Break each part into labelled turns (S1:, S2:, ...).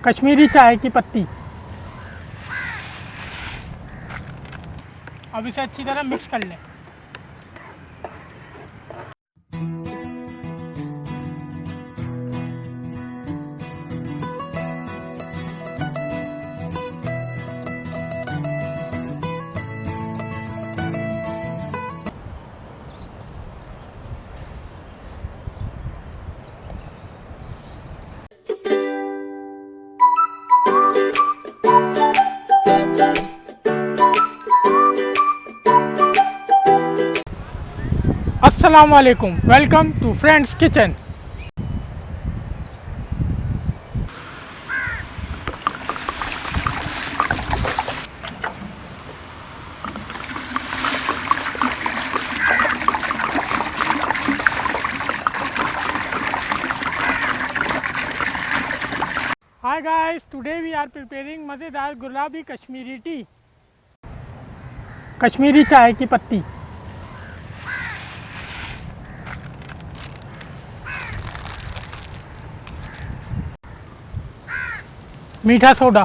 S1: कश्मीरी चाय की पत्ती। अब इसे अच्छी तरह मिक्स कर लें। अस्सलाम वालेकुम, welcome to friends kitchen. Hi guys, today we are preparing मज़ेदार गुलाबी कश्मीरी टी, कश्मीरी चाय की पत्ती। मीठा सोडा,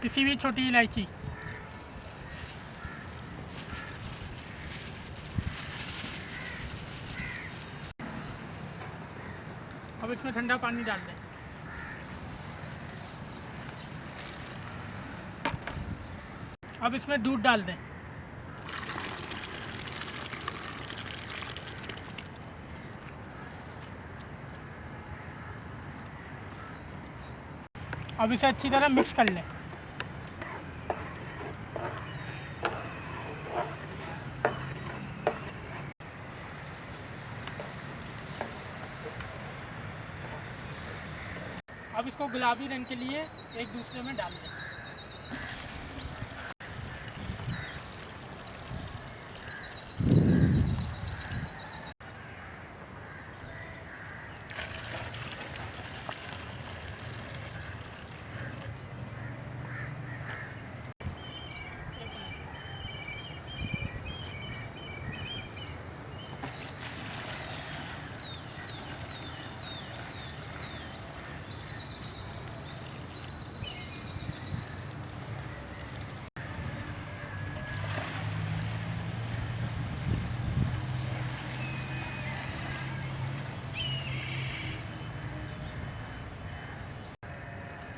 S1: पिसी हुई छोटी इलायची, अब इसमें ठंडा पानी डाल दें। अब इसमें दूध डाल दें। अब इसे अच्छी तरह मिक्स कर लें। अब इसको गुलाबी रंग के लिए एक दूसरे में डाल दें।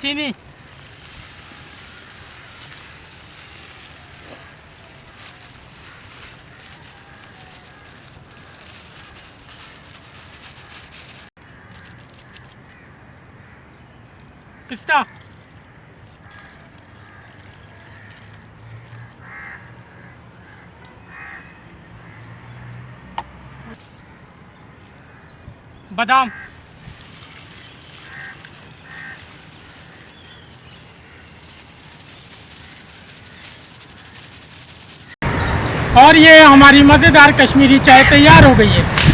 S1: चीनी, पिस्ता, बादाम, और ये हमारी मज़ेदार कश्मीरी चाय तैयार हो गई है।